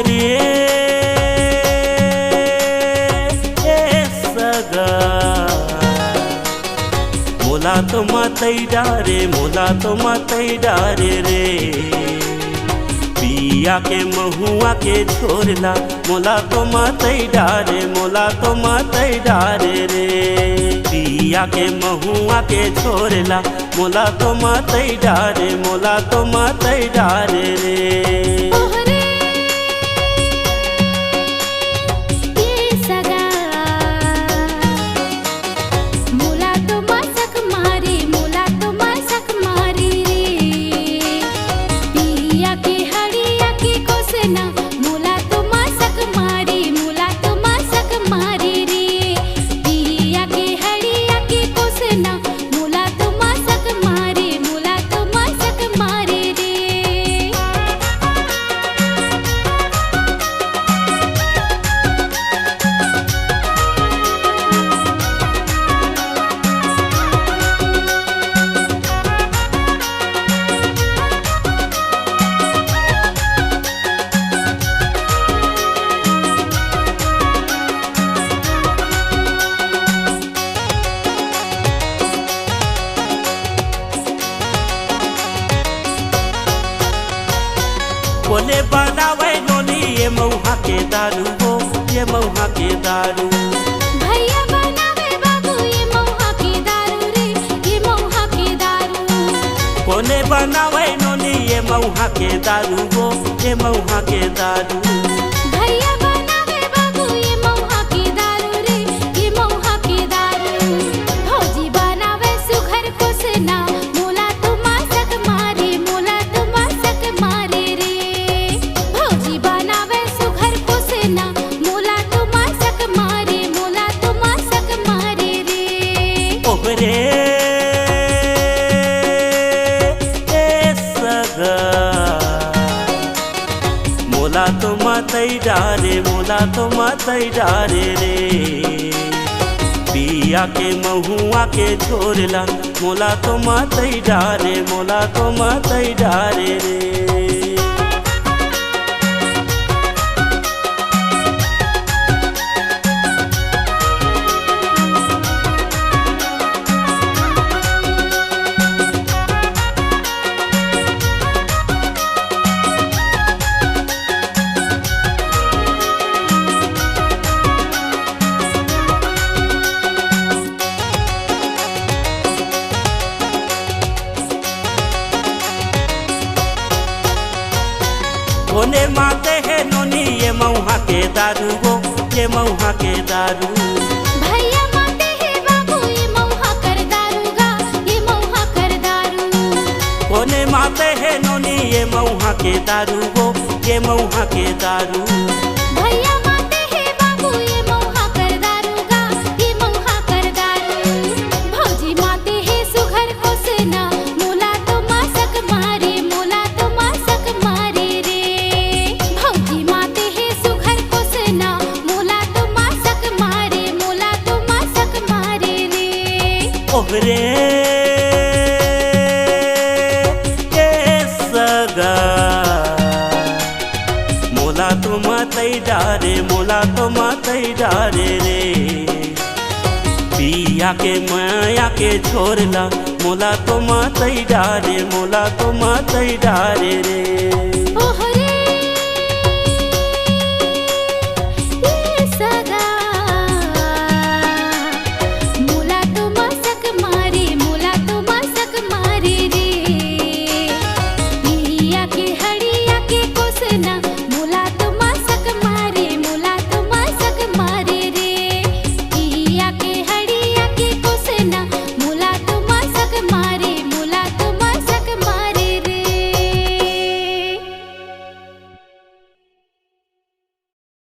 ओहरे सगा मोला तो मतई डारे, मोला तो मतई डारे रे। पिया के महुआ के छोड़ला मोला तो मतई डारे, मोला तो मतई डारे रे। पिया के महुआ के छोड़ला मोला तो मतई डारे, मोला तो मतई डारे रे। बोले बनावे नोनी ये महुआ के दारू हो, ये महुआ के दारू। भैया बनावे बाबू ये महुआ के दारू रे, ये महुआ के दारू। बोले बनावे नोनी ये महुआ के दारू हो, ये महुआ के दारू। भैया बनावे बाबू ये महुआ के दारू रे, ये महुआ के दारू। भौजी बनावे सुघर कोसना मोला तो मासक मारे, मोला तो मासक मारे रे। ओहरे सगा मोला तो मतई डारे, मोला तो मतई डारे रे। पिया के महुआ के छोड़ला मोला तो मतई डारे, मोला तो मतई डारे रे। कोने माते है नोनी ये महुआ के दारू हो, ये महुआ के दारू। भैया माते है बाबू ये महुआ कर दारू गा, ये महुआ कर दारू। कोने माते है नोनी ये महुआ के दारू हो, ये महुआ के दारू। भैया माते है बाबू ये महुआ कर दारू गा, ये महुआ कर दारू। भौजी माते है सुघर कोसना मोला तो मासक मारे, मोला तो मासक मारे रे। भौजी माते है सुघर कोसना मोला तो मासक मारे, मोला तो मासक मारे रे। ओहरे सगा मोला तो मतई डारे, मोला तो मतई डारे रे। पिया के माया के छोड़ला मोला तो मतई डारे, मोला तो मतई डारे रे।